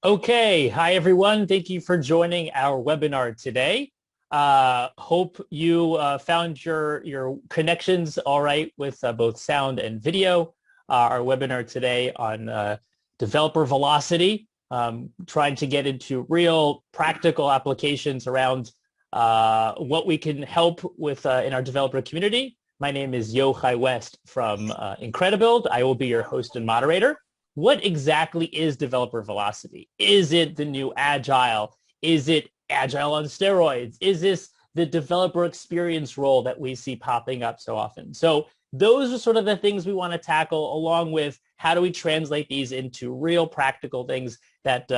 Okay, hi everyone. Thank you for joining our webinar today. Hope you found your connections all right with both sound and video. Our webinar today on developer velocity, trying to get into real practical applications around what we can help with in our developer community. My name is Yohai West from Incredibuild. I will be your host and moderator. What exactly is developer velocity? Is it the new agile? Is it agile on steroids? Is this the developer experience role that we see popping up so often? So those are sort of the things we want to tackle, along with how do we translate these into real practical things that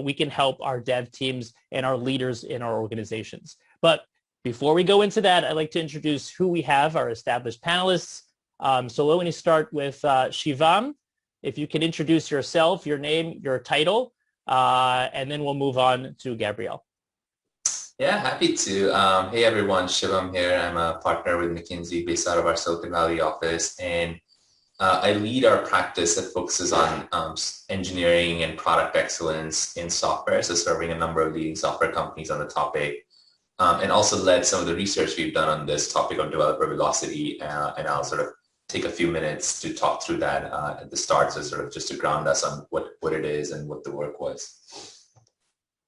we can help our dev teams and our leaders in our organizations. But before we go into that, I'd like to introduce who we have, our established panelists. So let me start with Shivam. If you can introduce yourself, your name, your title, and then we'll move on to Gabriel. Yeah, happy to. Hey everyone, Shivam here. I'm a partner with McKinsey based out of our Silicon Valley office, and I lead our practice that focuses on engineering and product excellence in software, so serving a number of leading software companies on the topic, and also led some of the research we've done on this topic of developer velocity, and I'll sort of take a few minutes to talk through that at the start, so sort of just to ground us on what it is and what the work was.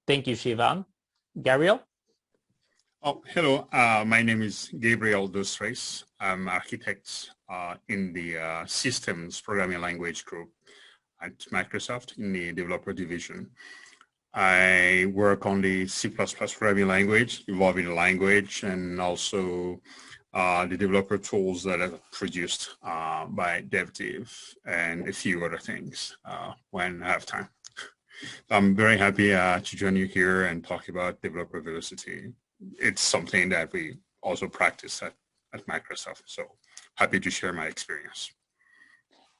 Thank you, Shivam. Gabriel? Oh, hello. My name is Gabriel dos Reis. I'm architect in the systems programming language group at Microsoft in the developer division. I work on the C++ programming language, evolving language, and also the developer tools that are produced by DevDev and a few other things when I have time. I'm very happy to join you here and talk about developer velocity. It's something that we also practice at Microsoft, so happy to share my experience.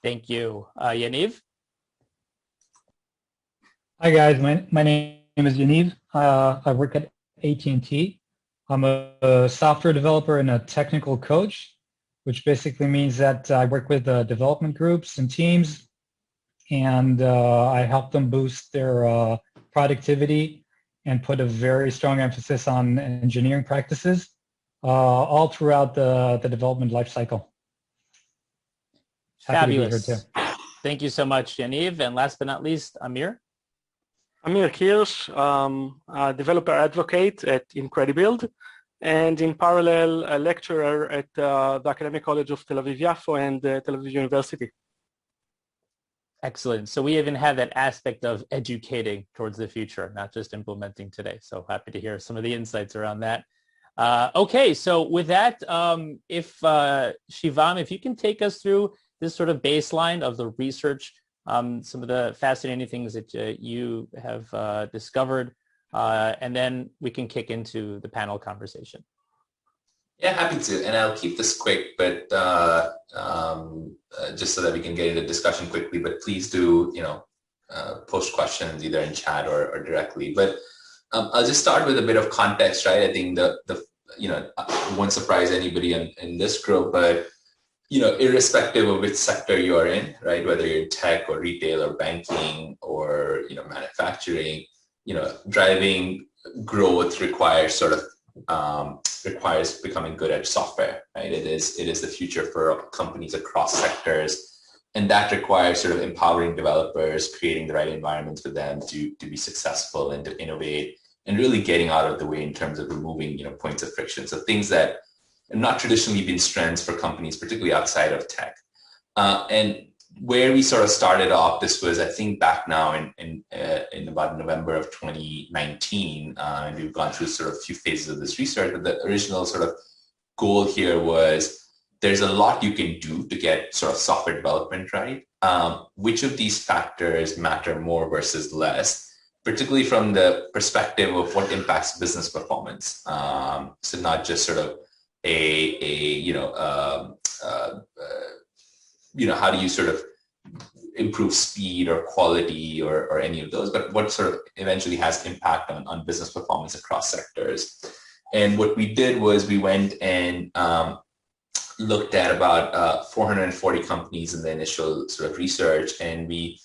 Thank you. Yaniv? Hi guys, my name is Yaniv. I work at AT&T. I'm a software developer and a technical coach, which basically means that I work with development groups and teams, and I help them boost their productivity and put a very strong emphasis on engineering practices all throughout the development lifecycle. Fabulous. Thank you so much, Yaniv. And last but not least, Amir. Amir Kirsh, a developer advocate at Incredibuild, and in parallel, a lecturer at the Academic College of Tel Aviv-Yafo and Tel Aviv University. Excellent. So we even have that aspect of educating towards the future, not just implementing today. So happy to hear some of the insights around that. Okay, so with that, if Shivam, if you can take us through this sort of baseline of the research, some of the fascinating things that you have discovered, and then we can kick into the panel conversation. Yeah, happy to. And I'll keep this quick, but just so that we can get into discussion quickly, but please do, post questions either in chat or directly. But I'll just start with a bit of context, right? I think won't surprise anybody in this group, but irrespective of which sector you are in, right? Whether you're in tech or retail or banking or, manufacturing, driving growth requires becoming good at software, right? It is the future for companies across sectors. And that requires sort of empowering developers, creating the right environments for them to be successful and to innovate and really getting out of the way in terms of removing, points of friction. So things that have not traditionally been strengths for companies, particularly outside of tech. And where we sort of started off, this was, I think, back now in about November of 2019, and we've gone through sort of a few phases of this research, but the original sort of goal here was there's a lot you can do to get sort of software development right. Which of these factors matter more versus less, particularly from the perspective of what impacts business performance. So not just sort of how do you sort of improve speed or quality or any of those, but what sort of eventually has impact on business performance across sectors. And what we did was we went and looked at about 440 companies in the initial sort of research, and we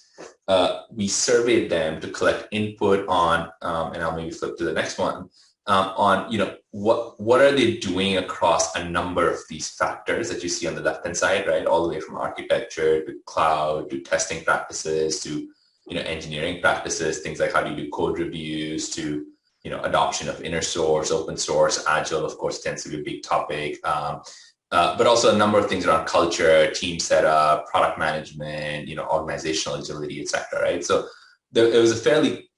we surveyed them to collect input on, and I'll maybe flip to the next one, on what are they doing across a number of these factors that you see on the left-hand side, right? All the way from architecture to cloud to testing practices to engineering practices, things like how do you do code reviews to adoption of inner source, open source, agile, of course, tends to be a big topic. But also a number of things around culture, team setup, product management, organizational agility, et cetera, right? So it was a fairly,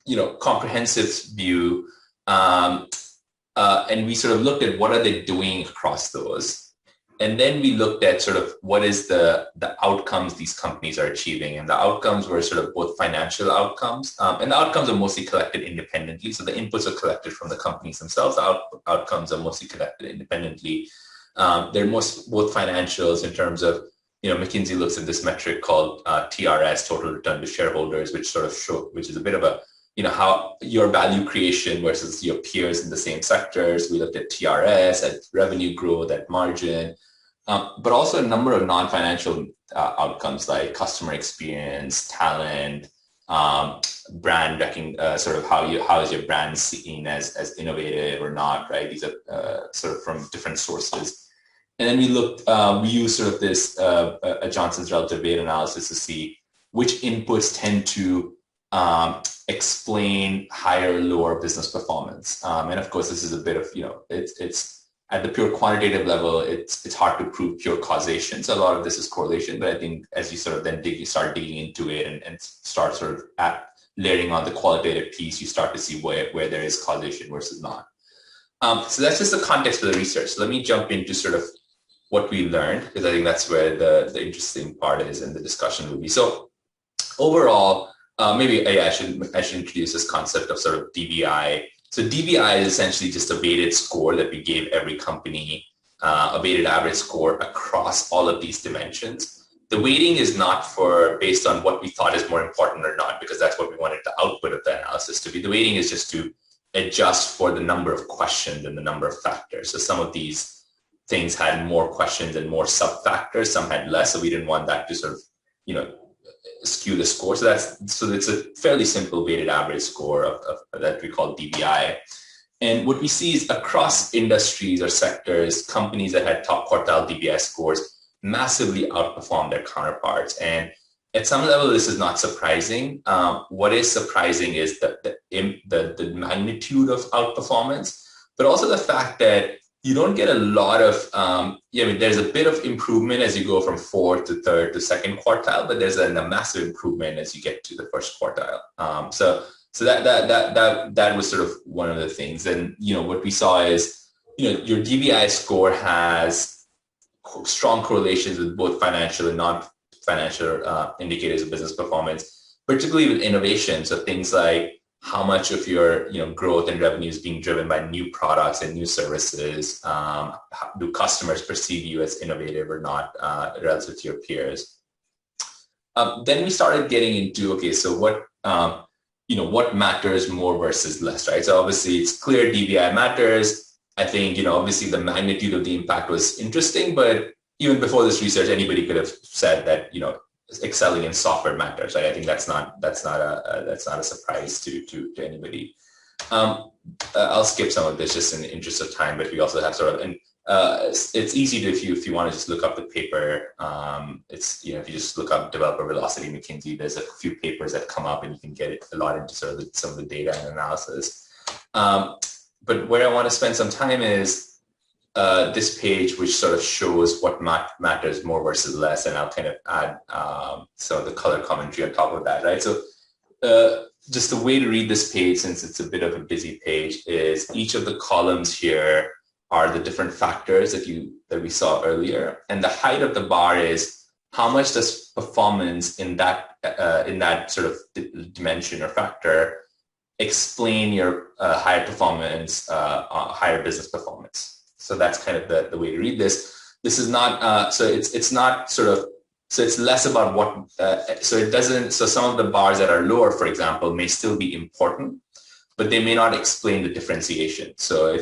comprehensive view. And we sort of looked at what are they doing across those. And then we looked at sort of what is the outcomes these companies are achieving. And the outcomes were sort of both financial outcomes, and the outcomes are mostly collected independently. So the inputs are collected from the companies themselves. The outcomes are mostly collected independently. They're both financials in terms of, McKinsey looks at this metric called TRS, total return to shareholders, which is a bit of a, how your value creation versus your peers in the same sectors. We looked at TRS, at revenue growth, at margin, but also a number of non-financial outcomes like customer experience, talent, brand sort of how is your brand seen as innovative or not, right? These are sort of from different sources. And then we used sort of this a Johnson's relative weight analysis to see which inputs tend to explain higher or lower business performance. And of course, this is a bit of, it's at the pure quantitative level, it's hard to prove pure causation. So a lot of this is correlation, but I think as you sort of then start digging into it and start sort of layering on the qualitative piece, you start to see where there is causation versus not. So that's just the context of the research. So let me jump into sort of what we learned, because I think that's where the interesting part is and the discussion will be. So overall, I should introduce this concept of sort of DBI. So DBI is essentially just a weighted score that we gave every company, a weighted average score across all of these dimensions. The weighting is not based on what we thought is more important or not, because that's what we wanted the output of the analysis to be. The weighting is just to adjust for the number of questions and the number of factors. So some of these things had more questions and more sub-factors, some had less. So we didn't want that to sort of, skew the score. So it's a fairly simple weighted average score of that we call DBI. And what we see is across industries or sectors, companies that had top quartile DBI scores massively outperformed their counterparts. And at some level, this is not surprising. What is surprising is the magnitude of outperformance, but also the fact that you don't get a lot of, there's a bit of improvement as you go from fourth to third to second quartile, but there's a massive improvement as you get to the first quartile. So that was sort of one of the things. And, what we saw is, your DBI score has strong correlations with both financial and non-financial indicators of business performance, particularly with innovation. So things like how much of your growth and revenue is being driven by new products and new services. Do customers perceive you as innovative or not relative to your peers? Then we started getting into, okay, so what matters more versus less, right? So obviously it's clear DBI matters. I think, obviously the magnitude of the impact was interesting, but even before this research, anybody could have said that, excelling in software matters, right? I think that's not a surprise to anybody. I'll skip some of this just in the interest of time, but we also have sort of, and it's easy to, if you want to just look up the paper, it's, if you just look up developer velocity McKinsey, there's a few papers that come up and you can get it a lot into sort of some of the data and analysis. But where I want to spend some time is this page, which sort of shows what matters more versus less, and I'll kind of add some of the color commentary on top of that, right? So just the way to read this page, since it's a bit of a busy page, is each of the columns here are the different factors that we saw earlier, and the height of the bar is how much does performance in that sort of dimension or factor explain your higher performance, higher business performance. So that's kind of the way to read this. This is not, so it's not sort of, so it's less about what, so some of the bars that are lower, for example, may still be important, but they may not explain the differentiation. So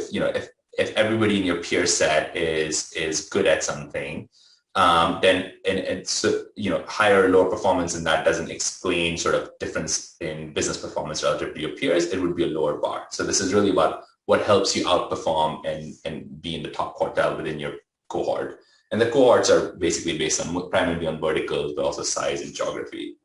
if everybody in your peer set is good at something, then and so, higher or lower performance in that doesn't explain sort of difference in business performance relative to your peers, it would be a lower bar. So this is really about what helps you outperform and be in the top quartile within your cohort. And the cohorts are basically based on primarily on verticals, but also size and geography.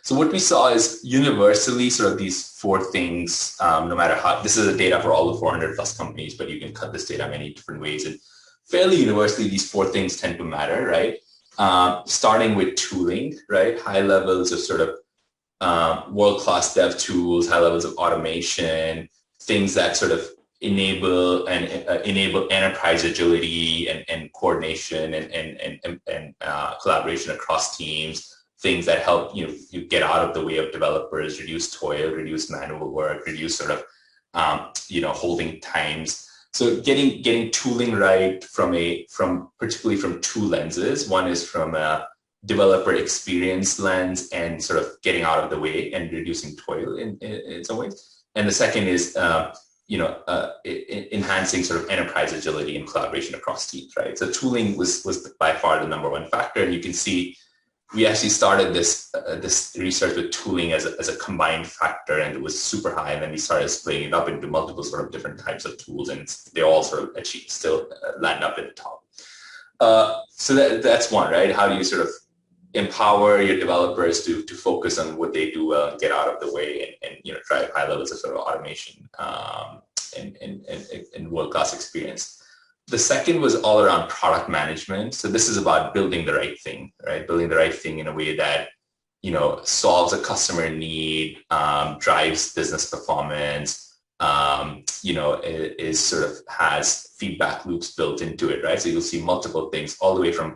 So what we saw is universally sort of these four things, no matter how, this is the data for all the 400 plus companies, but you can cut this data many different ways. And fairly universally, these four things tend to matter, right? Starting with tooling, right? High levels of sort of world-class dev tools, high levels of automation, things that sort of enable enterprise agility and coordination and collaboration across teams. Things that help you get out of the way of developers, reduce toil, reduce manual work, reduce sort of holding times. So getting tooling right from particularly from two lenses. One is from a developer experience lens and sort of getting out of the way and reducing toil in some ways. And the second is enhancing sort of enterprise agility and collaboration across teams, right? So tooling was by far the number one factor, and you can see. We actually started this research with tooling as a combined factor, and it was super high. And then we started splitting it up into multiple sort of different types of tools, and they all sort of still land up at the top. So that's one, right? How do you sort of empower your developers to focus on what they do well and get out of the way and drive high levels of sort of automation and world-class experience. The second was all around product management. So this is about building the right thing, right? Building the right thing in a way that, solves a customer need, drives business performance, is sort of has feedback loops built into it, right? So you'll see multiple things all the way from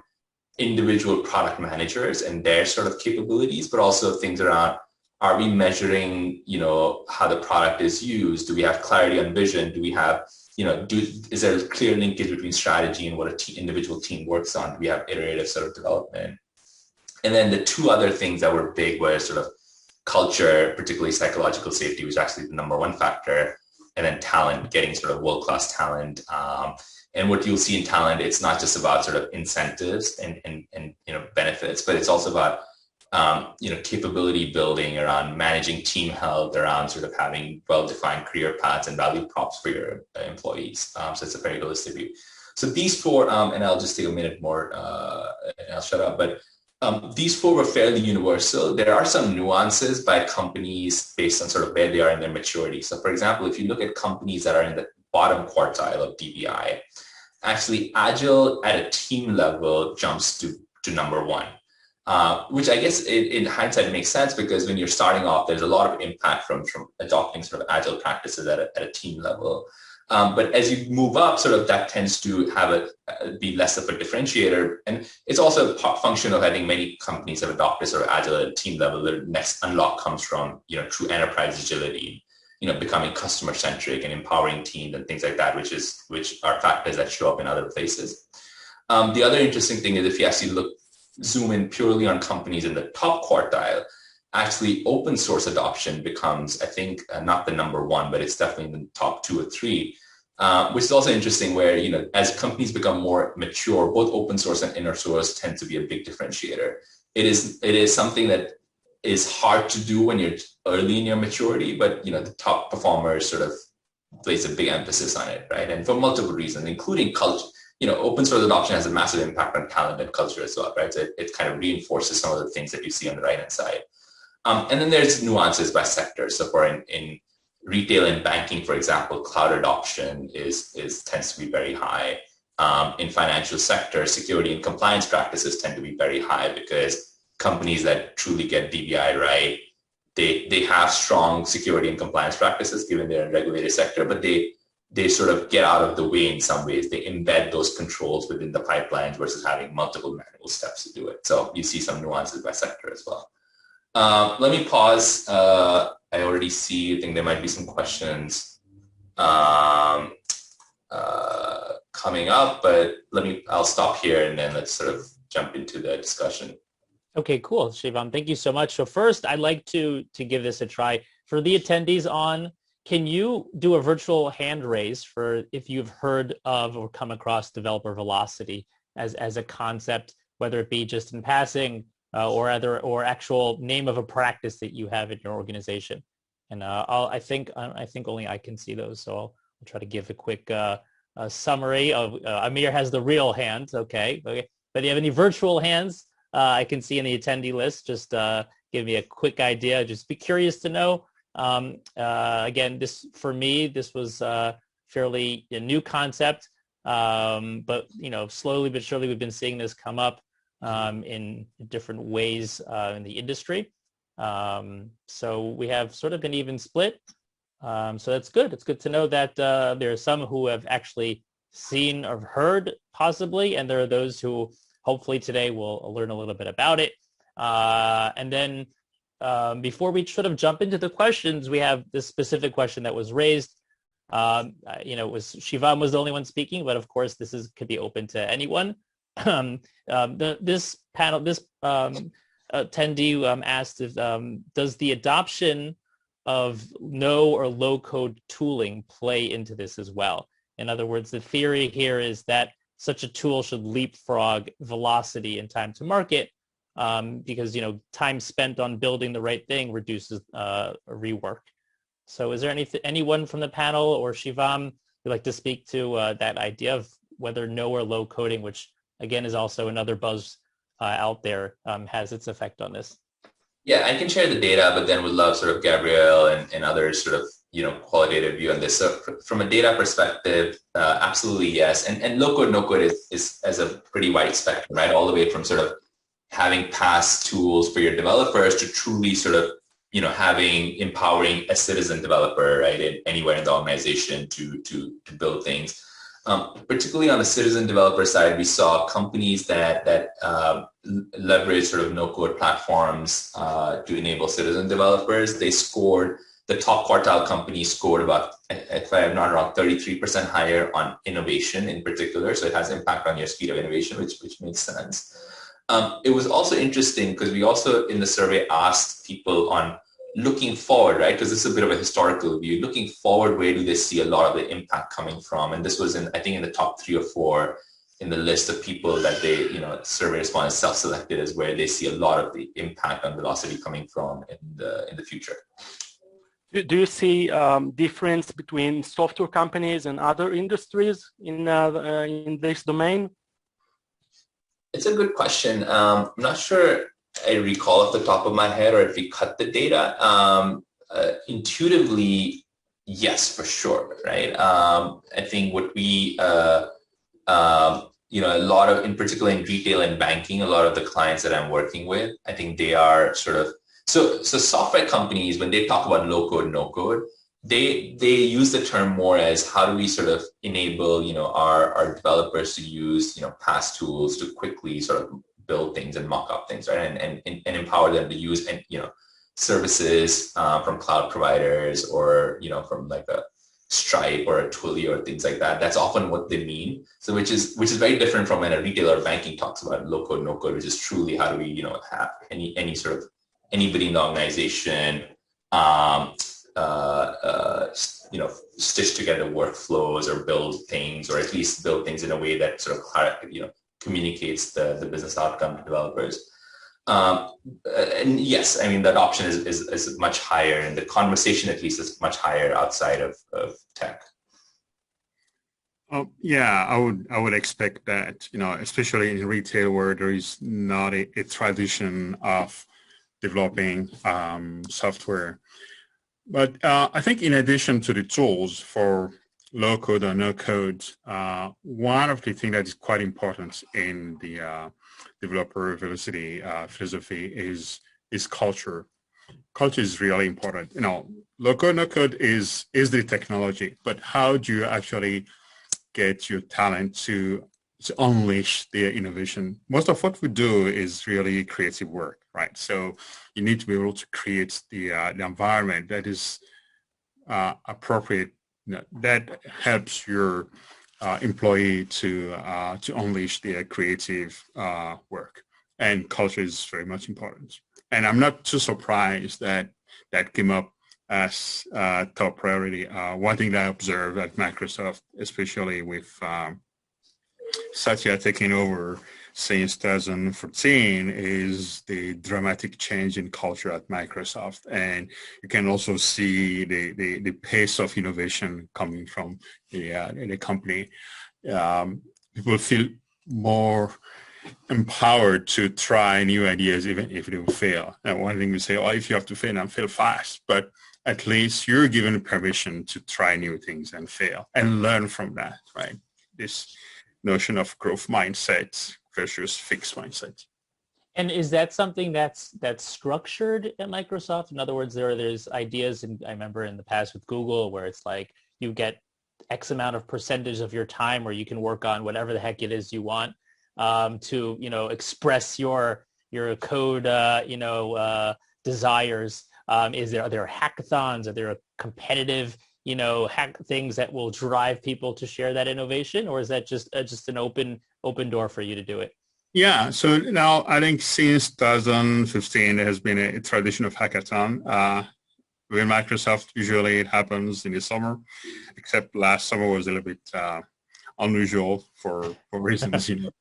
individual product managers and their sort of capabilities, but also things around, are we measuring, how the product is used? Do we have clarity on vision? Do we have is there a clear linkage between strategy and what an individual team works on? Do we have iterative sort of development? And then the two other things that were big were sort of culture, particularly psychological safety, was actually the number one factor. And then talent, getting sort of world-class talent. And what you'll see in talent, it's not just about sort of incentives and benefits, but it's also about capability building around managing team health, around sort of having well-defined career paths and value props for your employees. So it's a very holistic view. So these four, and I'll just take a minute more and I'll shut up, but these four were fairly universal. There are some nuances by companies based on sort of where they are in their maturity. So for example, if you look at companies that are in the bottom quartile of DBI, actually Agile at a team level jumps to number one. Which I guess in hindsight makes sense, because when you're starting off, there's a lot of impact from adopting sort of Agile practices at a team level. But as you move up, sort of that tends to have be less of a differentiator. And it's also a function of, I think many companies have adopted sort of Agile at a team level. The next unlock comes from, true enterprise agility, becoming customer centric and empowering teams and things like that, which are factors that show up in other places. The other interesting thing is if you actually zoom in purely on companies in the top quartile, actually open source adoption becomes, I think, not the number one, but it's definitely in the top 2 or 3, which is also interesting where, as companies become more mature, both open source and inner source tend to be a big differentiator. It is something that is hard to do when you're early in your maturity, but, the top performers sort of place a big emphasis on it, right? And for multiple reasons, including culture. Open source adoption has a massive impact on talent and culture as well, right? So it kind of reinforces some of the things that you see on the right-hand side. And then there's nuances by sector. So for in retail and banking, for example, cloud adoption tends to be very high. In financial sector, security and compliance practices tend to be very high because companies that truly get DBI right, they have strong security and compliance practices given they're a regulated sector, but they sort of get out of the way in some ways. They embed those controls within the pipelines versus having multiple manual steps to do it. So you see some nuances by sector as well. Let me pause. I already I think there might be some questions coming up, but I'll stop here and then let's sort of jump into the discussion. Okay, cool, Shivam. Thank you so much. So first, I'd like to give this a try. For the attendees on, can you do a virtual hand raise for if you've heard of or come across developer velocity? as a concept, whether it be just in passing or actual name of a practice that you have in your organization. And I think only I can see those, so I'll try to give a quick summary of Amir has the real hand. Okay. But do you have any virtual hands? I can see in the attendee list. Just give me a quick idea. Just be curious to know. Again, this for me, this was fairly a new concept, but slowly but surely we've been seeing this come up in different ways in the industry. So we have sort of an even split. So that's good. It's good to know that there are some who have actually seen or heard possibly, and there are those who hopefully today will learn a little bit about it. And then before we sort of jump into the questions, we have this specific question that was raised. It was Shivam was the only one speaking, but of course this could be open to anyone. This attendee asked if does the adoption of no or low code tooling play into this as well? In other words, the theory here is that such a tool should leapfrog velocity and time to market because time spent on building the right thing reduces rework. So is there anyone from the panel or Shivam who'd like to speak to that idea of whether no or low coding, which again is also another buzz out there, has its effect on this? Yeah, I can share the data, but then would love sort of Gabriel and others sort of, qualitative view on this. So from a data perspective, absolutely yes. And low-code, no-code is as a pretty wide spectrum, right? All the way from sort of having past tools for your developers to truly sort of, empowering a citizen developer, right, anywhere in the organization to build things. Particularly on the citizen developer side, we saw companies that leverage sort of no-code platforms to enable citizen developers. They scored, the top quartile companies scored about, if I'm not wrong, 33% higher on innovation in particular. So it has impact on your speed of innovation, which makes sense. It was also interesting because we also in the survey asked people on looking forward, right? Because this is a bit of a historical view. Looking forward, where do they see a lot of the impact coming from? And this was in the top 3 or 4 in the list of people that they, survey respondents self-selected as where they see a lot of the impact on velocity coming from in the future. Do you see difference between software companies and other industries in this domain? It's a good question. I'm not sure I recall off the top of my head, or if we cut the data. Intuitively, yes, for sure, right? I think what we, a lot of, in particular in retail and banking, a lot of the clients that I'm working with, I think they are sort of, so software companies, when they talk about low code, no code, they use the term more as how do we sort of enable, our developers to use, past tools to quickly sort of build things and mock up things, right? And empower them to use, services from cloud providers or, from like a Stripe or a Twilio or things like that. That's often what they mean. So which is very different from when a retailer or banking talks about low code, no code, which is truly how do we, have any sort of anybody in the organization, stitch together workflows or build things, or at least build things in a way that sort of, communicates the business outcome to developers. And yes, I mean, that option is much higher, and the conversation at least is much higher outside of tech. Yeah, I would expect that, especially in retail where there is not a tradition of developing software. But I think in addition to the tools for low code or no code, one of the things that is quite important in the developer velocity philosophy is culture. Culture is really important. Low code, no code is the technology, but how do you actually get your talent to unleash their innovation? Most of what we do is really creative work, right? So you need to be able to create the environment that is appropriate, that helps your employee to unleash their creative work. And culture is very much important. And I'm not too surprised that came up as top priority. One thing that I observed at Microsoft, especially with Satya taking over since 2014 is the dramatic change in culture at Microsoft. And you can also see the pace of innovation coming from the company. People feel more empowered to try new ideas even if they will fail. And one thing we say, oh, if you have to fail, and fail fast. But at least you're given permission to try new things and fail and learn from that, right? This notion of growth mindset versus fixed mindset. And is that something that's structured at Microsoft? In other words, there's ideas, and I remember in the past with Google where it's like you get X amount of percentage of your time where you can work on whatever the heck it is you want to, express your code, desires. Are there hackathons? Are there competitive, hack things that will drive people to share that innovation, or is that just an open door for you to do it? Yeah. So now I think since 2015 there has been a tradition of hackathon. With Microsoft, usually it happens in the summer, except last summer was a little bit unusual for reasons, To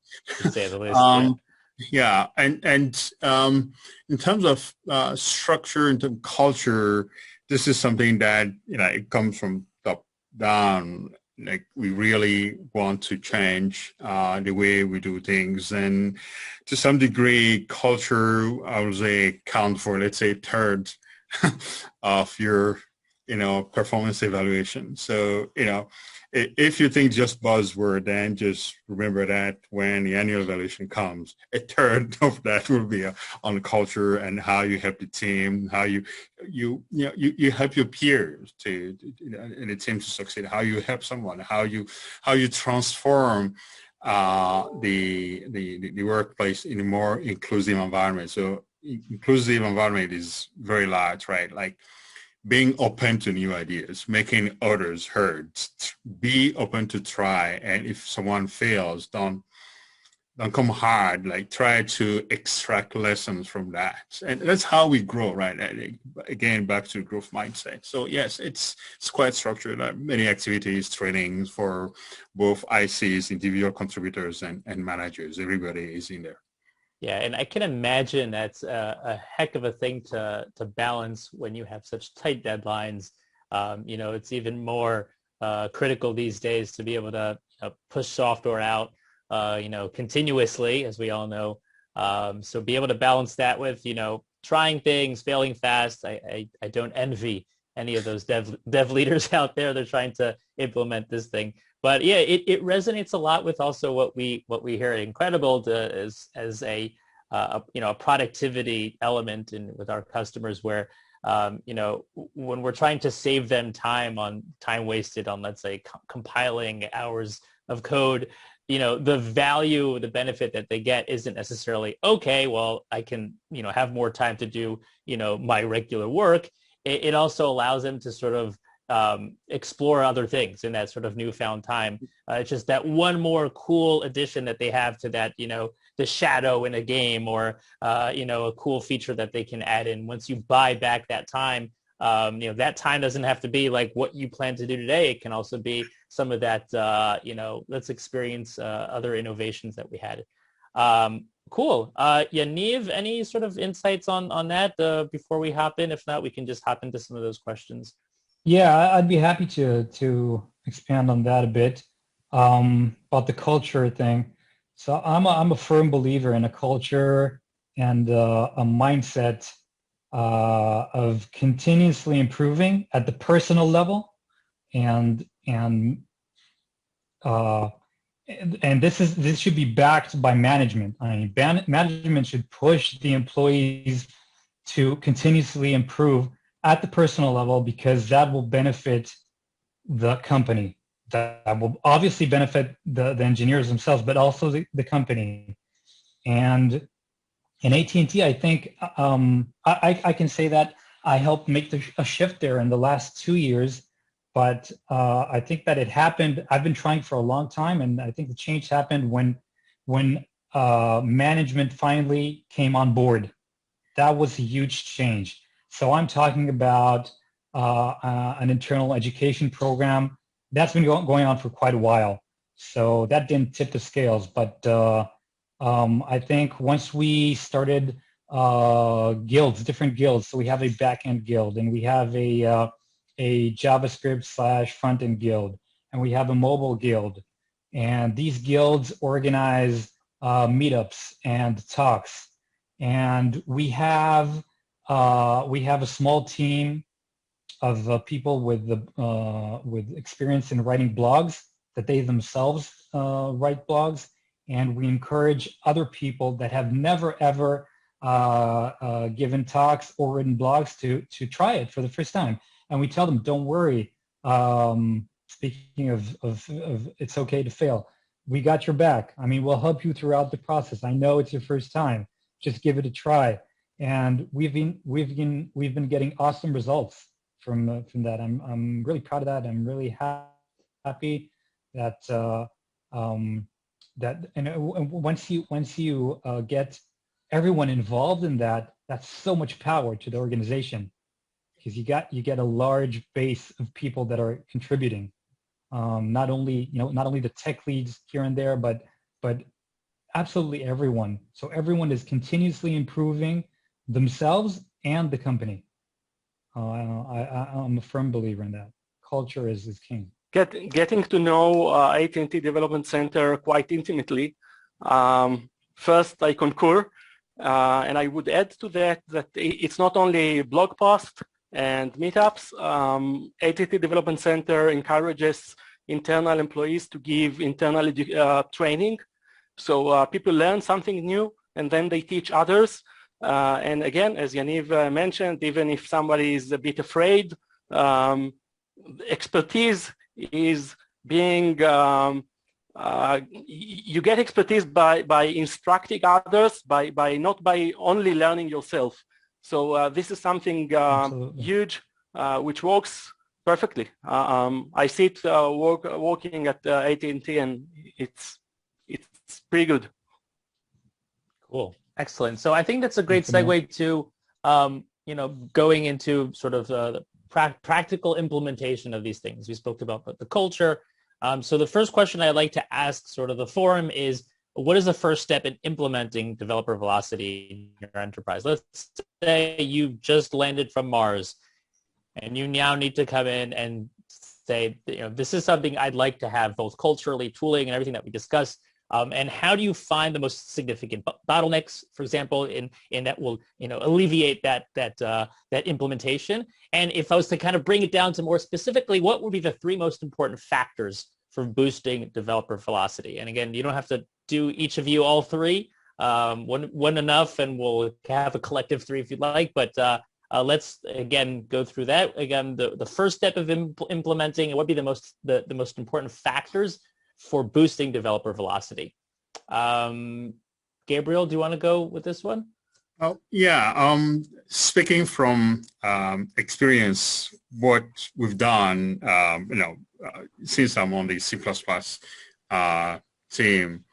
say the least. Yeah, and in terms of structure, in terms of culture, this is something that it comes from top down. Like we really want to change the way we do things, and to some degree, culture, I would say, count for, let's say, a third of your performance evaluation. So if you think just buzzword, then just remember that when the annual evaluation comes, a third of that will be on culture and how you help the team, how you help your peers to in the team to succeed, how you help someone, how you transform the workplace in a more inclusive environment. So inclusive environment is very large, right? Like being open to new ideas, making others heard, be open to try. And if someone fails, don't come hard, like try to extract lessons from that. And that's how we grow, right? Again, back to growth mindset. So yes, it's quite structured. Many activities, trainings for both ICs, individual contributors and managers. Everybody is in there. Yeah, and I can imagine that's a heck of a thing to balance when you have such tight deadlines. It's even more critical these days to be able to push software out, continuously, as we all know. So be able to balance that with, trying things, failing fast. I don't envy any of those dev leaders out there. They're trying to implement this thing. But yeah, it resonates a lot with also what we hear at Incredibuild as a productivity element with our customers, where when we're trying to save them time wasted on, let's say, compiling hours of code, the value, the benefit that they get isn't necessarily, okay, well, I can have more time to do my regular work. It also allows them to sort of explore other things in that sort of newfound time. It's just that one more cool addition that they have to that, the shadow in a game, or, a cool feature that they can add in. Once you buy back that time, that time doesn't have to be like what you plan to do today. It can also be some of that, let's experience other innovations that we had. Cool. Yaniv, any sort of insights on that before we hop in? If not, we can just hop into some of those questions. Yeah, I'd be happy to expand on that a bit, about the culture thing. So I'm a firm believer in a culture and a mindset of continuously improving at the personal level, and this should be backed by management. I mean, management should push the employees to continuously improve at the personal level, because that will benefit the company. That will obviously benefit the engineers themselves, but also the company. And in AT&T, I think I can say that I helped make a shift there in the last 2 years, but I think that it happened. I've been trying for a long time, and I think the change happened when management finally came on board. That was a huge change. So I'm talking about an internal education program that's been going on for quite a while. So that didn't tip the scales. But I think once we started guilds, different guilds, so we have a backend guild, and we have a JavaScript / front-end guild, and we have a mobile guild. And these guilds organize meetups and talks. And we have a small team of people with experience in writing blogs that they themselves write blogs, and we encourage other people that have never ever given talks or written blogs to try it for the first time, and we tell them, don't worry. Speaking of it's okay to fail, we got your back. I mean, we'll help you throughout the process. I know it's your first time. Just give it a try. And we've been getting awesome results from that. I'm really proud of that. I'm really happy that once you get everyone involved in that, that's so much power to the organization, because you get a large base of people that are contributing. Not only the tech leads here and there, but absolutely everyone. So everyone is continuously improving themselves and the company. I'm a firm believer in that. Culture is king. Getting to know AT&T Development Center quite intimately. First, I concur, and I would add to that it's not only blog posts and meetups. AT&T Development Center encourages internal employees to give internal training. So people learn something new and then they teach others. And again, as Yaniv mentioned, even if somebody is a bit afraid, expertise is being, you get expertise by instructing others, not by only learning yourself. So this is something huge, which works perfectly. I see it working at AT&T, and it's pretty good. Cool, excellent. So I think that's a great segue to going into sort of the practical implementation of these things. We spoke about the culture. So the first question I'd like to ask sort of the forum is, what is the first step in implementing developer velocity in your enterprise? Let's say you've just landed from Mars and you now need to come in and say, this is something I'd like to have, both culturally, tooling, and everything that we discussed. And how do you find the most significant bottlenecks, for example, in that will alleviate that implementation? And if I was to kind of bring it down to more specifically, what would be the 3 most important factors for boosting developer velocity? And again, you don't have to do each of you all 3. One enough, and we'll have a collective 3 if you'd like. But let's again go through that. Again, the first step of implementing, what would be the most important factors for boosting developer velocity? Gabriel, do you want to go with this one? Oh, yeah. Speaking from experience, what we've done, since I'm on the C++ team,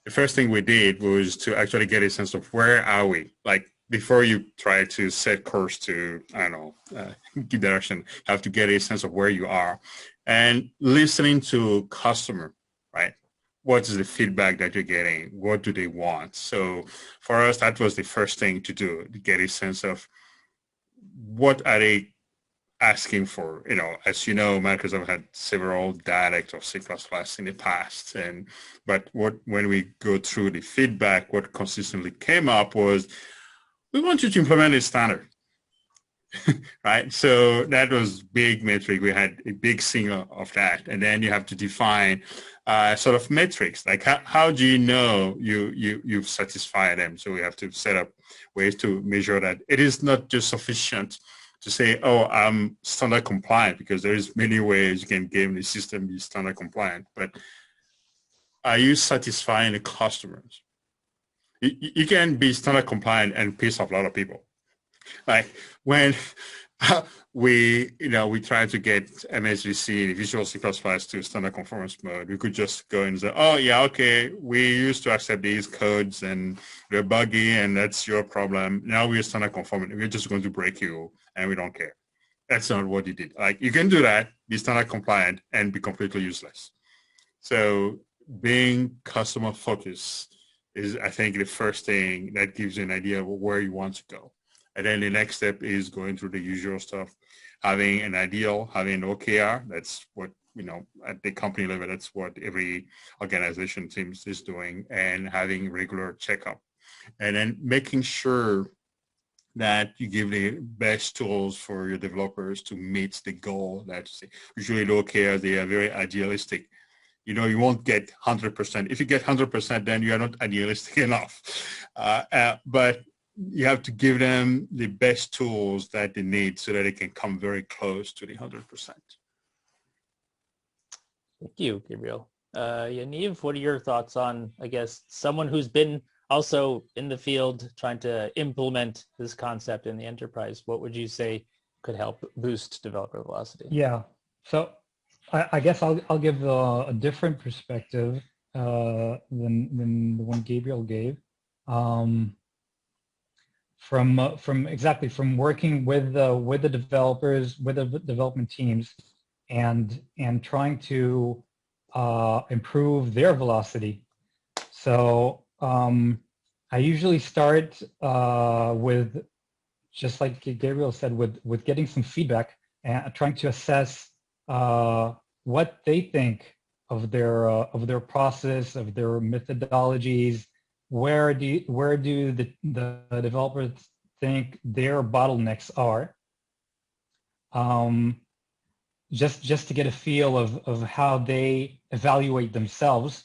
the first thing we did was to actually get a sense of where are we? Like, before you try to set course to, give direction, you have to get a sense of where you are. And listening to customer, right? What is the feedback that you're getting? What do they want? So for us, that was the first thing to do, to get a sense of what are they asking for. As you know, Microsoft had several dialects of C++ in the past. But when we go through the feedback, what consistently came up was, we want you to implement a standard. Right? So that was big metric. We had a big signal of that. And then you have to define sort of metrics. Like how do you know you've satisfied them? So we have to set up ways to measure that. It is not just sufficient to say, oh, I'm standard compliant, because there's many ways you can game the system be standard compliant. But are you satisfying the customers? You can be standard compliant and piss off a lot of people. Like when we try to get MSVC, Visual C++ to standard conformance mode, we could just go and say, oh yeah, okay, we used to accept these codes and they're buggy and that's your problem. Now we're standard conformant. We're just going to break you and we don't care. That's not what you did. Like, you can do that, be standard compliant and be completely useless. So being customer focused is, I think, the first thing that gives you an idea of where you want to go. And then the next step is going through the usual stuff, having an ideal, having an OKR. That's what, at the company level, that's what every organization seems is doing, and having regular checkup. And then making sure that you give the best tools for your developers to meet the goal. That's usually the OKRs, they are very idealistic. You won't get 100%. If you get 100%, then you are not idealistic enough. But you have to give them the best tools that they need so that they can come very close to the 100%. Thank you, Gabriel. Yaniv, what are your thoughts on, I guess, someone who's been also in the field trying to implement this concept in the enterprise? What would you say could help boost developer velocity? Yeah, so I guess I'll give a different perspective than the one Gabriel gave. From working with the developers, with the development teams, and trying to improve their velocity. So I usually start with, just like Gabriel said, with getting some feedback and trying to assess what they think of their process, of their methodologies. Where do the developers think their bottlenecks are? Just to get a feel of how they evaluate themselves,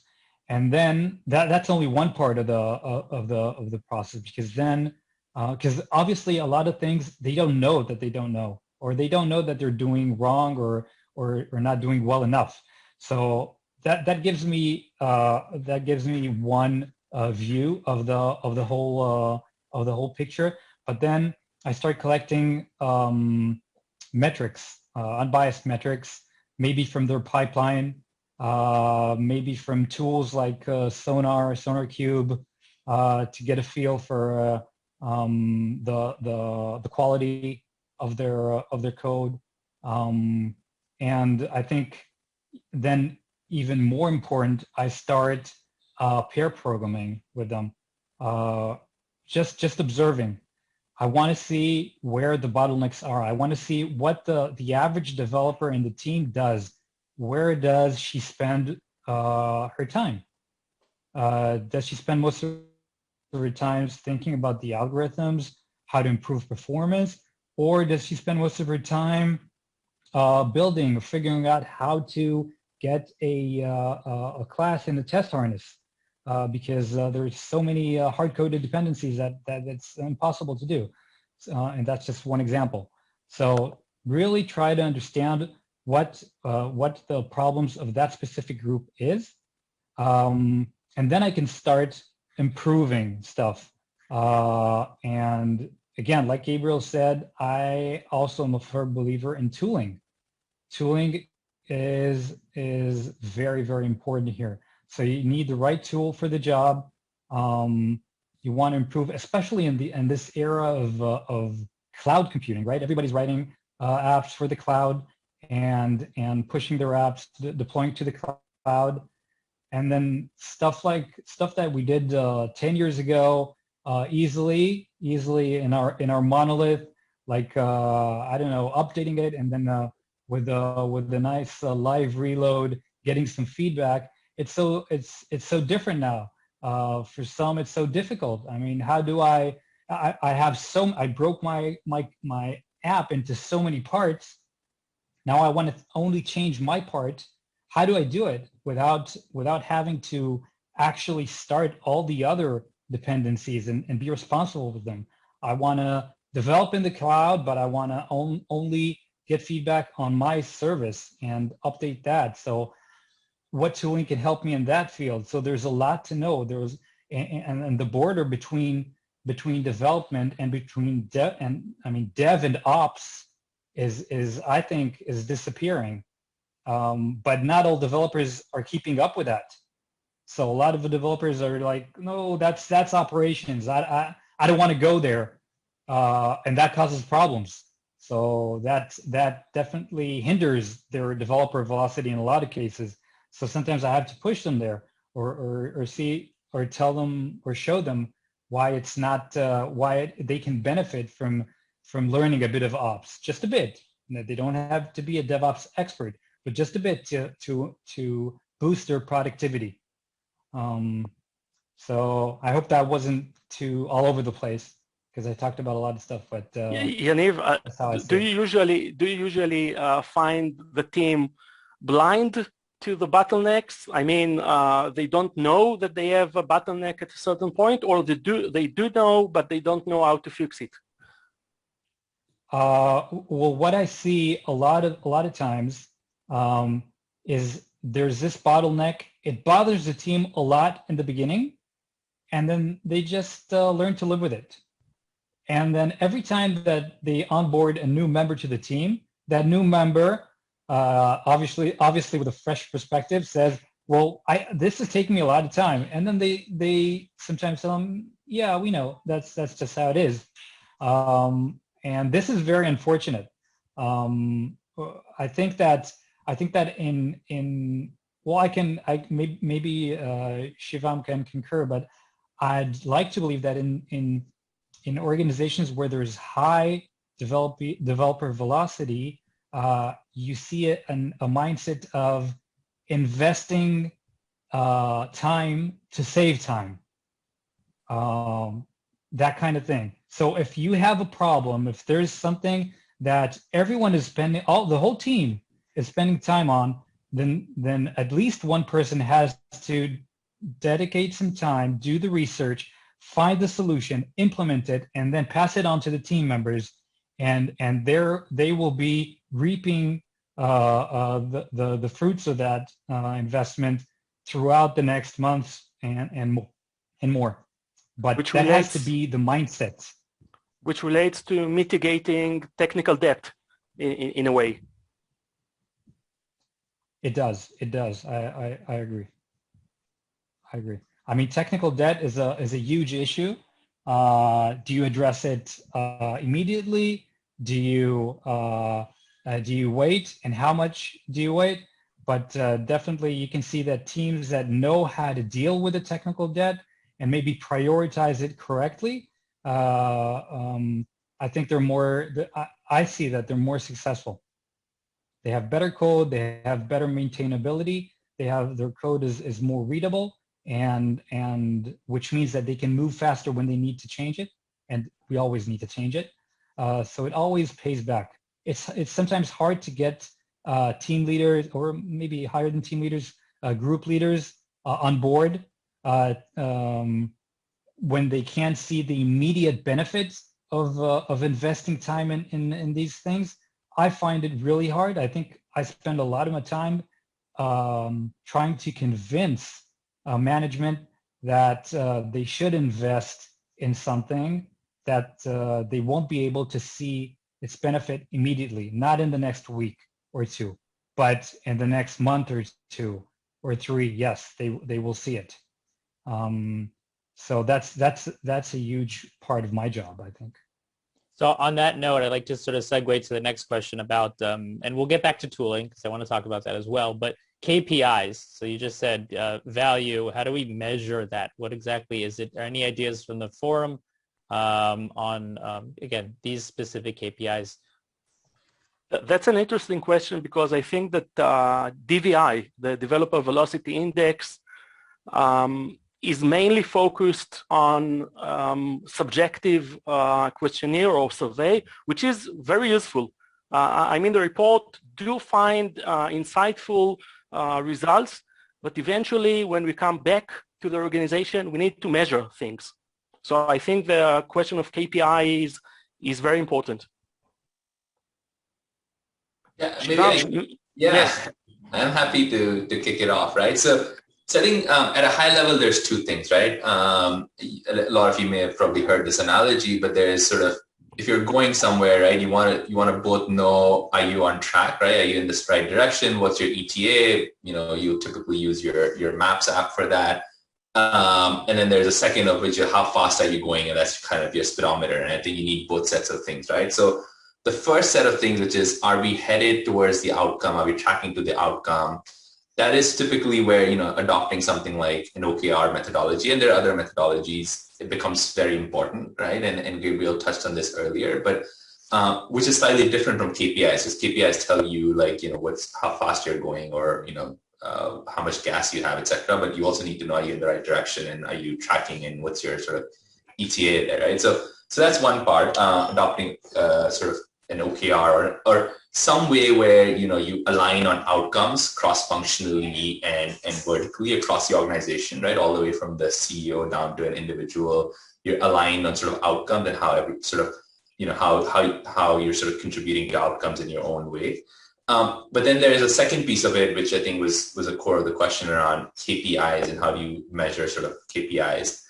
and then that's only one part of the process, because then because obviously a lot of things they don't know that they don't know, or they don't know that they're doing wrong or not doing well enough. So that gives me one view of the whole picture. But then I start collecting metrics, unbiased metrics, maybe from their pipeline, maybe from tools like SonarQube, to get a feel for the quality of their code. And I think then, even more important, I start pair programming with them, just observing. I want to see where the bottlenecks are. I want to see what the average developer in the team does. Where does she spend her time? Does she spend most of her time thinking about the algorithms, how to improve performance, or does she spend most of her time building or figuring out how to get a class in the test harness? Because there's so many hard-coded dependencies that it's impossible to do. And that's just one example. So really try to understand what the problems of that specific group is. And then I can start improving stuff. And again, like Gabriel said, I also am a firm believer in tooling. Tooling is very, very important here. So you need the right tool for the job. You want to improve, especially in this era of cloud computing, right? Everybody's writing apps for the cloud and pushing their apps, deploying to the cloud, and then stuff that we did 10 years ago easily in our monolith, like I don't know, updating it and then with a nice live reload, getting some feedback. It's so different now. For some, it's so difficult. I mean, how do I broke my app into so many parts. Now I want to only change my part. How do I do it without having to actually start all the other dependencies and be responsible for them? I want to develop in the cloud, but I want to only get feedback on my service and update that. So what tooling can help me in that field? So there's a lot to know. And the border between development and between dev and ops is I think is disappearing. But not all developers are keeping up with that. So a lot of the developers are like, no, that's operations. I don't want to go there, and that causes problems. So that definitely hinders their developer velocity in a lot of cases. So sometimes I have to push them there. or see or tell them or show them why it's not they can benefit from learning a bit of ops, just a bit. They don't have to be a DevOps expert, but just a bit to boost their productivity. So I hope that wasn't too all over the place, because I talked about a lot of stuff. But Yaniv, that's how I see do you usually find the team blind to the bottlenecks? I mean, they don't know that they have a bottleneck at a certain point, or they do know, but they don't know how to fix it. Well, what I see a lot of times is there's this bottleneck. It bothers the team a lot in the beginning, and then they just learn to live with it. And then every time that they onboard a new member to the team, that new member, obviously with a fresh perspective, says, well, this is taking me a lot of time. And then they sometimes tell them, yeah, we know, that's just how it is. And this is very unfortunate. I think that in well, maybe Shivam can concur, but I'd like to believe that in organizations where there's high developer velocity, you see a mindset of investing time to save time, that kind of thing. So if you have a problem, if there's something that everyone is spending, the whole team is spending time on, then at least one person has to dedicate some time, do the research, find the solution, implement it, and then pass it on to the team members, and they will be reaping the fruits of that investment throughout the next months and more. But that has to be the mindset. Which relates to mitigating technical debt in a way. It does. I agree. I mean, technical debt is a huge issue. Do you address it immediately? Do you wait, and how much do you wait? But definitely, you can see that teams that know how to deal with the technical debt and maybe prioritize it correctly, I think they're more. I see that they're more successful. They have better code. They have better maintainability. Their code is more readable, and which means that they can move faster when they need to change it, and we always need to change it. So it always pays back. It's sometimes hard to get team leaders, or maybe higher than team leaders, group leaders on board when they can't see the immediate benefits of investing time in these things. I find it really hard. I think I spend a lot of my time trying to convince management that they should invest in something that they won't be able to see its benefit immediately, not in the next week or two, but in the next month or two or three. Yes, they will see it. So that's a huge part of my job, I think. So on that note, I'd like to sort of segue to the next question about, and we'll get back to tooling because I want to talk about that as well, but KPIs. So you just said value. How do we measure that? What exactly is it? Are any ideas from the forum on, again, these specific KPIs? That's an interesting question, because I think that DVI, the Developer Velocity Index, is mainly focused on subjective questionnaire or survey, which is very useful. I mean, the report do find insightful results, but eventually when we come back to the organization, we need to measure things. So I think the question of KPIs is very important. Yeah, I'm happy to kick it off, right? So setting at a high level, there's two things, right? A lot of you may have probably heard this analogy, but there's sort of, if you're going somewhere, right, you want to both know, are you on track, right? Are you in this right direction? What's your ETA? You typically use your Maps app for that. And then there's a second of which, how fast are you going? And that's kind of your speedometer. And I think you need both sets of things, right? So the first set of things, which is, are we headed towards the outcome? Are we tracking to the outcome? that is typically where, adopting something like an OKR methodology, and there are other methodologies, it becomes very important, right? And Gabriel touched on this earlier, but which is slightly different from KPIs, because KPIs tell you how fast you're going, or, how much gas you have, etc. But you also need to know, are you in the right direction, and are you tracking, and what's your sort of ETA there, right? So that's one part, adopting sort of an OKR or some way where you align on outcomes cross-functionally and vertically across the organization, right? All the way from the CEO down to an individual. You're aligned on sort of outcomes and how every sort of how you're sort of contributing to outcomes in your own way. But then there is a second piece of it, which I think was a core of the question around KPIs and how do you measure sort of KPIs.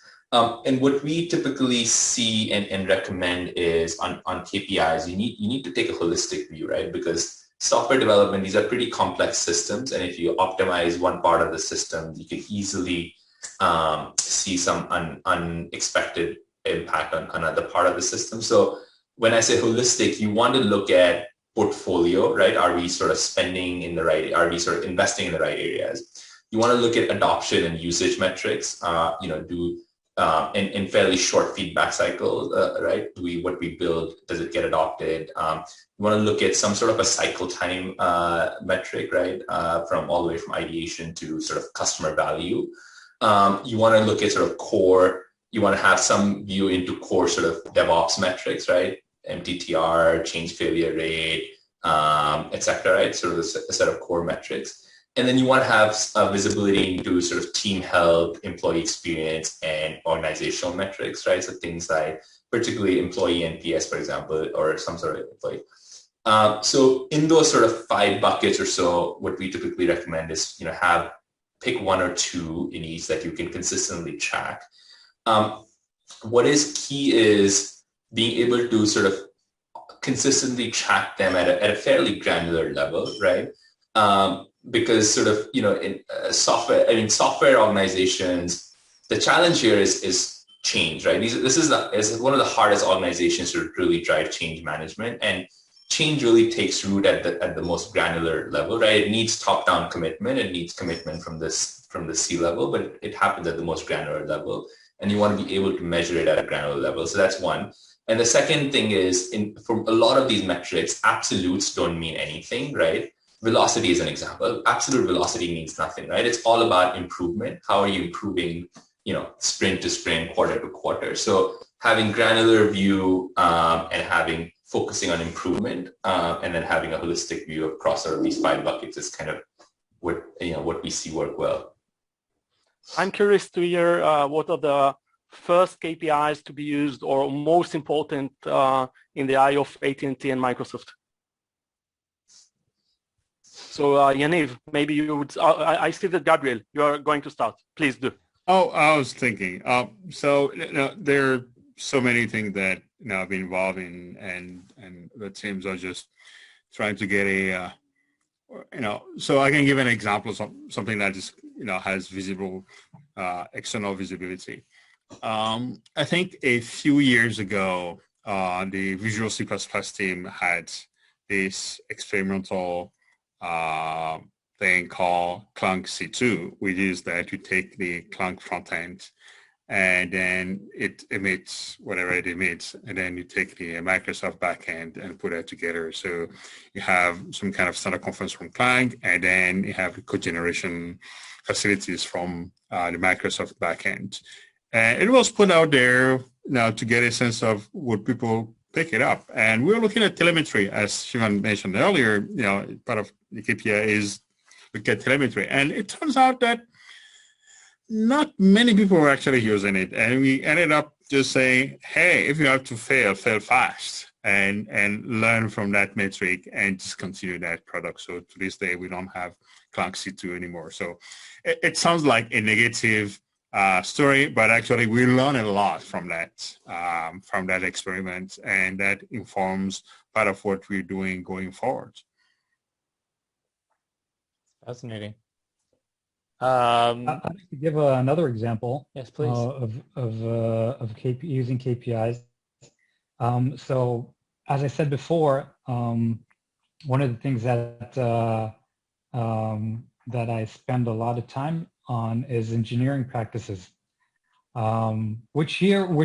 And what we typically see and recommend is on KPIs, you need to take a holistic view, right? Because software development, these are pretty complex systems. And if you optimize one part of the system, you can easily see some unexpected impact on another part of the system. So when I say holistic, you want to look at portfolio, right? Are we sort of spending in the right, are we sort of investing in the right areas? You want to look at adoption and usage metrics, in fairly short feedback cycles, right? What we build, does it get adopted? You want to look at some sort of a cycle time metric, right? From all the way from ideation to sort of customer value. You want to look at sort of core, you want to have some view into core sort of DevOps metrics, right? MTTR, change failure rate, et cetera, right? Sort of a set of core metrics. And then you want to have visibility into sort of team health, employee experience, and organizational metrics, right? So things like particularly employee NPS, for example, or some sort of employee. So in those sort of 5 buckets or so, what we typically recommend is, pick 1 or 2 in each that you can consistently track. What is key is being able to sort of consistently track them at a fairly granular level, right? Because sort of, in software organizations, the challenge here is change, right? This is one of the hardest organizations to really drive change management, and change really takes root at the most granular level, right? It needs top-down commitment. It needs commitment from the C-level, but it happens at the most granular level, and you want to be able to measure it at a granular level. So that's one. And the second thing is, for a lot of these metrics, absolutes don't mean anything, right? Velocity is an example. Absolute velocity means nothing, right? It's all about improvement. How are you improving, sprint to sprint, quarter to quarter? So having granular view and focusing on improvement, and then having a holistic view across all of these 5 buckets is kind of what we see work well. I'm curious to hear what are the first KPIs to be used or most important in the eye of AT&T and Microsoft. So Yaniv, maybe you would, I see that Gabriel, you are going to start. Please do. Oh, I was thinking. So there are so many things that I've been involved in, and the teams are just trying to get so I can give an example of something that just, has visible, external visibility. I think a few years ago, the Visual C++ team had this experimental thing called Clunk C2, which is that you take the Clunk front end and then it emits whatever it emits, and then you take the Microsoft backend and put that together. So you have some kind of standard conference from Clunk, and then you have code generation facilities from the Microsoft backend. And it was put out there now to get a sense of would people pick it up. And we were looking at telemetry, as Shivam mentioned earlier. Part of the KPI is look at telemetry. And it turns out that not many people were actually using it. And we ended up just saying, hey, if you have to fail fast and learn from that metric and just continue that product. So to this day, we don't have Clunk C2 anymore. So it sounds like a negative story, but actually we learn a lot from that experiment, and that informs part of what we're doing going forward. Fascinating. I'd like to give another example. Yes, please. Using KPIs. So as I said before, one of the things that that I spend a lot of time on is engineering practices, which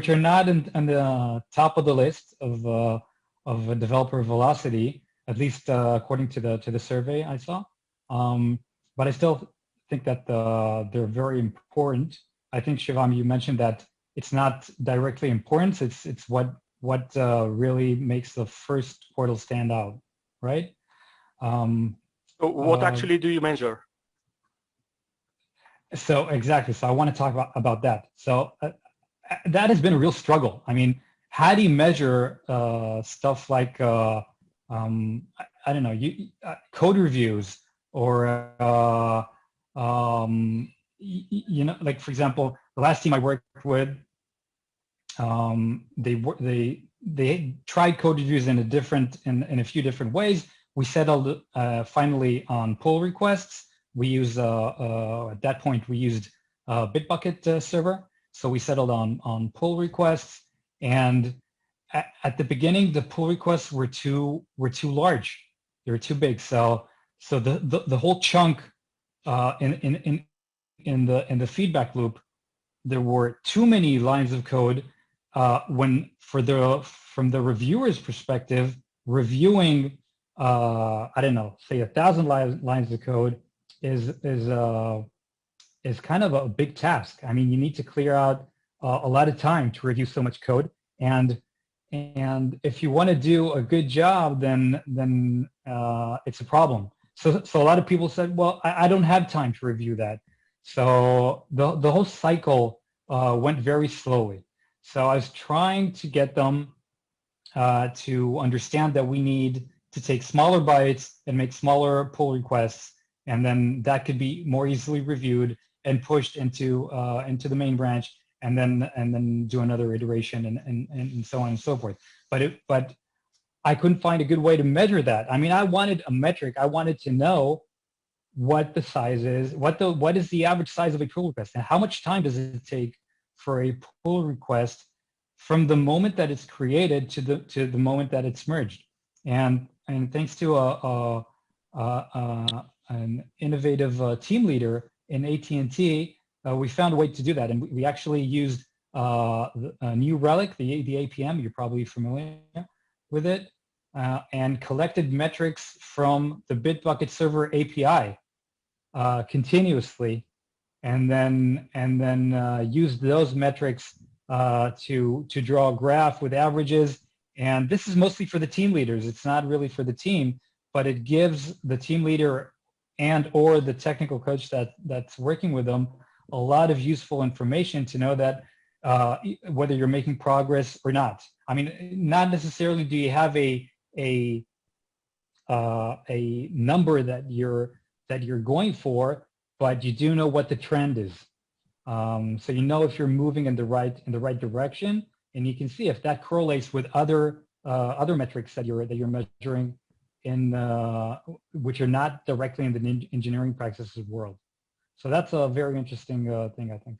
are not in the top of the list of a developer velocity, at least according to the survey I saw. But I still think that they're very important. I think, Shivam, you mentioned that it's not directly important. It's what really makes the first portal stand out, right? So what actually do you measure? So exactly. So I want to talk about that. So that has been a real struggle. I mean, how do you measure stuff like I don't know, code reviews or you know, like for example, the last team I worked with, they tried code reviews in a few different ways. We settled finally on pull requests. We use at that point we used Bitbucket server, so we settled on pull requests. And at the beginning, the pull requests were too large. They were too big. So the whole chunk in the feedback loop, there were too many lines of code. When from the reviewer's perspective, reviewing I don't know, say 1,000 lines of code is kind of a big task. I mean, you need to clear out a lot of time to review so much code, and if you want to do a good job, then it's a problem. So a lot of people said, well, I don't have time to review that. So the whole cycle went very slowly. So I was trying to get them to understand that we need to take smaller bites and make smaller pull requests, and then that could be more easily reviewed and pushed into the main branch, and then do another iteration and so on and so forth. But I couldn't find a good way to measure that. I mean, I wanted a metric. I wanted to know what the size is, what is the average size of a pull request, and how much time does it take for a pull request from the moment that it's created to the moment that it's merged. And thanks to an innovative team leader in AT&T, we found a way to do that. And we actually used a new relic, the APM, you're probably familiar with it, and collected metrics from the Bitbucket server API continuously, and then used those metrics to draw a graph with averages. And this is mostly for the team leaders. It's not really for the team, but it gives the team leader and or the technical coach that's working with them a lot of useful information to know that whether you're making progress or not. I mean, not necessarily do you have a number that you're going for, but you do know what the trend is. So you know if you're moving in the right direction, and you can see if that correlates with other metrics that you're measuring in which are not directly in the engineering practices world. So that's a very interesting thing, I think.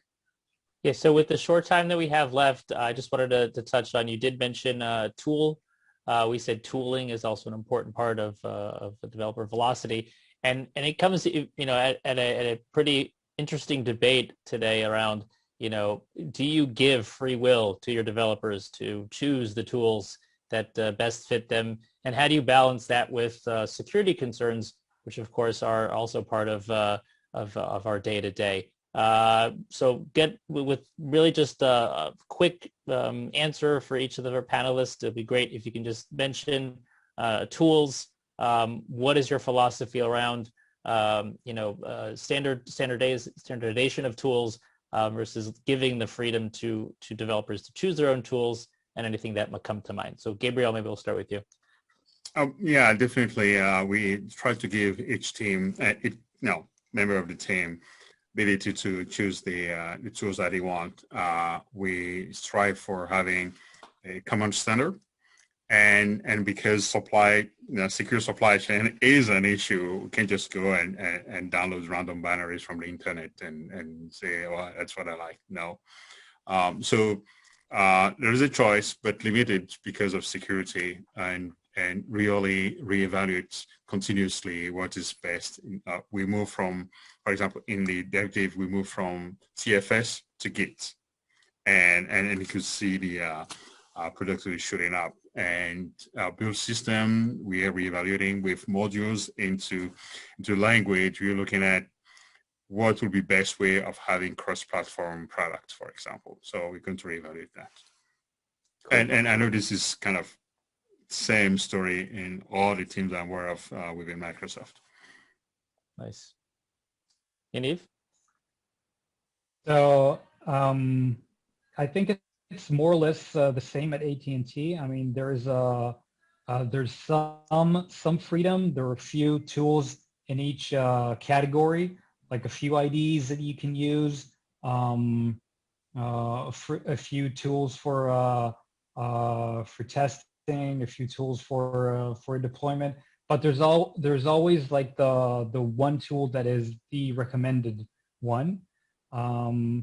Yeah, so with the short time that we have left, I just wanted to touch on, you did mention tool. We said tooling is also an important part of the developer velocity. And it comes, you know, at a pretty interesting debate today around, you know, do you give free will to your developers to choose the tools that best fit them? And how do you balance that with security concerns, which of course are also part of our day-to-day? So get with really just a quick answer for each of our panelists. It'd be great if you can just mention tools. What is your philosophy around standardization of tools versus giving the freedom to developers to choose their own tools, and anything that might come to mind? So Gabriel, maybe we'll start with you. Yeah, definitely. We try to give each team, member of the team, ability to choose the tools that they want. We strive for having a common standard, and because secure supply chain is an issue, we can't just go and download random binaries from the internet and say, well, that's what I like. No. So there is a choice, but limited because of security, and and really reevaluate continuously what is best. We move from, for example, in the dev div, we move from CFS to Git, and you could see the productivity shooting up. And build system, we are reevaluating with modules into language. We're looking at what would be best way of having cross-platform products, for example. So we're going to reevaluate that. Cool. And I know this is kind of same story in all the teams I'm aware of within Microsoft. Nice. Yaniv? So I think it's more or less the same at AT&T. I mean, there's some freedom. There are a few tools in each category, like a few IDs that you can use, a few tools for testing, a few tools for deployment. But there's always like the one tool that is the recommended one, so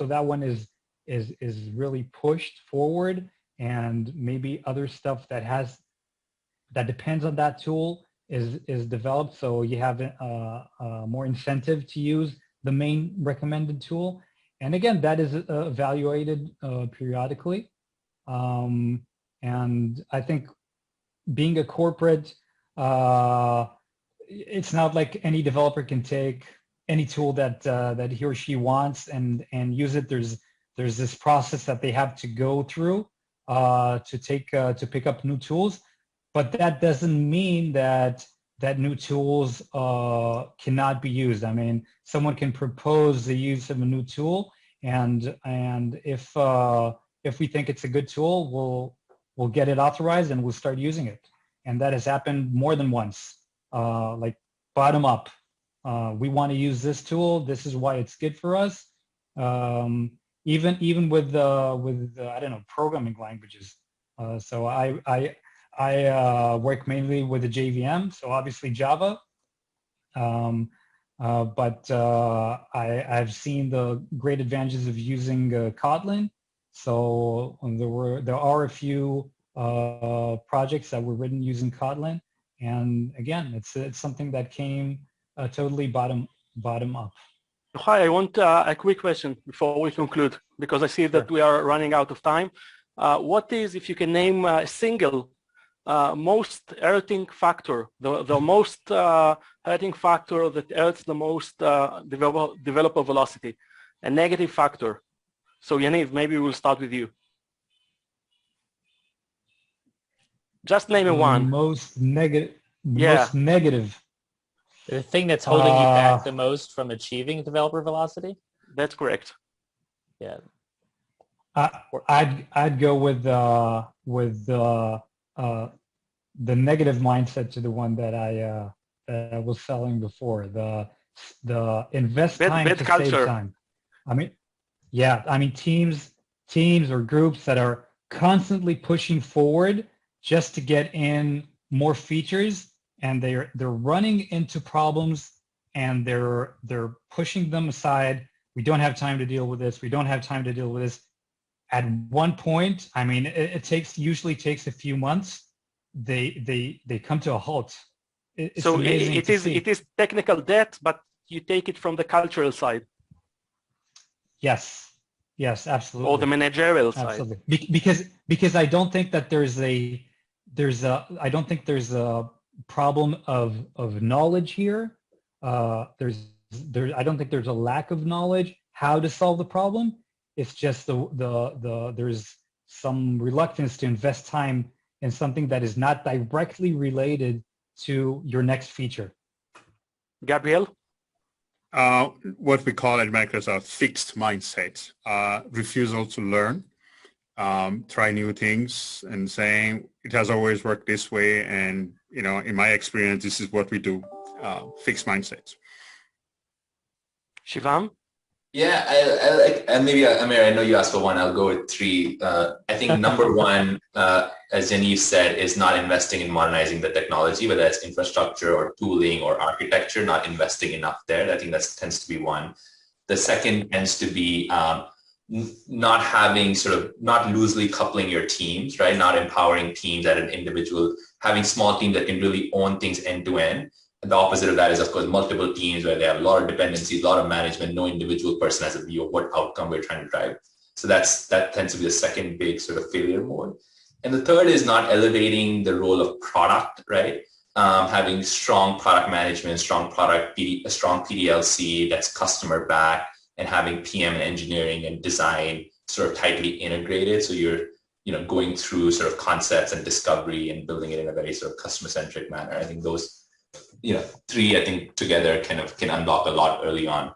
that one is really pushed forward, and maybe other stuff that depends on that tool is developed. So you have more incentive to use the main recommended tool. And again, that is evaluated periodically. And I think being a corporate, it's not like any developer can take any tool that he or she wants and use it. There's this process that they have to go through to pick up new tools, but that doesn't mean that new tools cannot be used. I mean, someone can propose the use of a new tool, and if we think it's a good tool, we'll get it authorized and we'll start using it. And that has happened more than once, like bottom up. We want to use this tool. This is why it's good for us. Even with I don't know, programming languages. So I work mainly with the JVM, so obviously Java. But I've seen the great advantages of using Kotlin. So there are a few projects that were written using Kotlin, and again, it's something that came totally bottom up. Hi, I want a quick question before we conclude, because I see that we are running out of time. What is, if you can name a single most hurting factor, the most hurting factor that hurts the most developer velocity, a negative factor? So Yaniv, maybe we'll start with you. Just name one. Most negative. Yeah. Most negative. The thing that's holding you back the most from achieving developer velocity? That's correct. Yeah. I'd go with the negative mindset to the one that I was selling before. The invest time to save time. I mean, yeah. I mean, teams or groups that are constantly pushing forward just to get in more features, and they're running into problems, and they're pushing them aside. We don't have time to deal with this. We don't have time to deal with this. At one point, I mean, it usually takes a few months. They come to a halt. So it is technical debt, but you take it from the cultural side. Yes, absolutely. Or the managerial side. Absolutely, because I don't think that there's a problem of knowledge here. I don't think there's a lack of knowledge how to solve the problem. It's just there's some reluctance to invest time in something that is not directly related to your next feature. Gabriel? What we call at Microsoft fixed mindset, refusal to learn, try new things, and saying it has always worked this way, and in my experience, this is what we do. Fixed mindset. Shivam? Yeah, I like, and maybe Amir, I know you asked for one. I'll go with three. I think number one, as Yaniv said, is not investing in modernizing the technology, whether it's infrastructure or tooling or architecture, not investing enough there. I think that tends to be one. The second tends to be not having not loosely coupling your teams, right? Not empowering teams at an individual, having small teams that can really own things end to end. And the opposite of that is, of course, multiple teams where they have a lot of dependencies, a lot of management, no individual person has a view of what outcome we're trying to drive. So that tends to be the second big sort of failure mode. And the third is not elevating the role of product, right? Having strong product management, strong PDLC that's customer backed, and having PM and engineering and design sort of tightly integrated. So you're, going through sort of concepts and discovery and building it in a very sort of customer-centric manner. I think those, three, I think together can unlock a lot early on.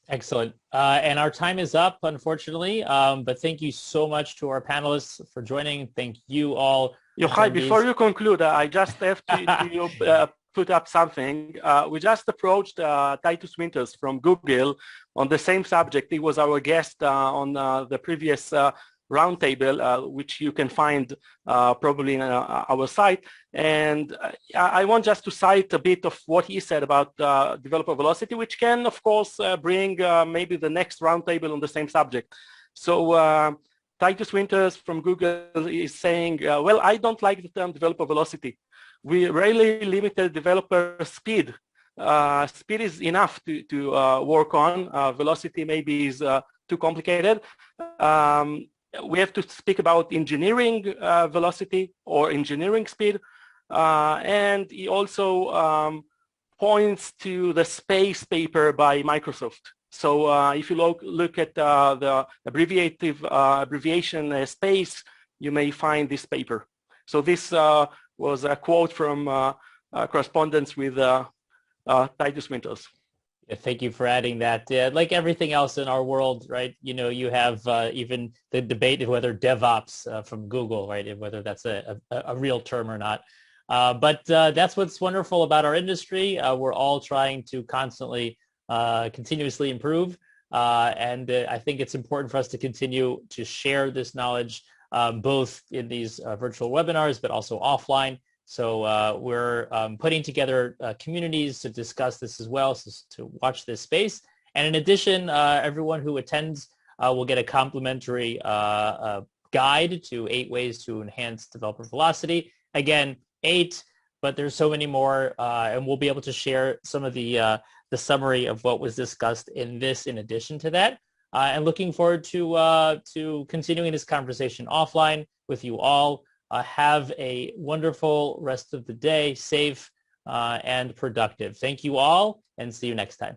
Excellent. And our time is up, unfortunately, but thank you so much to our panelists for joining. Thank you all. Yohai, before you conclude, I just have to put up something. We just approached Titus Winters from Google on the same subject. He was our guest on the previous roundtable, which you can find probably on our site. And I want just to cite a bit of what he said about developer velocity, which can, of course, bring maybe the next roundtable on the same subject. So Titus Winters from Google is saying, well, I don't like the term developer velocity. We really limited developer speed. Speed is enough to work on. Velocity maybe is too complicated. We have to speak about engineering velocity or engineering speed. And he also points to the space paper by Microsoft. So if you look at the abbreviation space, you may find this paper. So this was a quote from correspondence with Titus Winters. Yeah, thank you for adding that. Like everything else in our world, right? You have even the debate of whether DevOps from Google, right? Whether that's a real term or not. But that's what's wonderful about our industry. We're all trying to constantly, continuously improve. And I think it's important for us to continue to share this knowledge, both in these virtual webinars, but also offline. So we're putting together communities to discuss this as well, so to watch this space. And in addition, everyone who attends will get a complimentary guide to 8 ways to enhance developer velocity. Again, 8, but there's so many more, and we'll be able to share some of the summary of what was discussed in this in addition to that. And looking forward to continuing this conversation offline with you all. Have a wonderful rest of the day, safe and productive. Thank you all, and see you next time.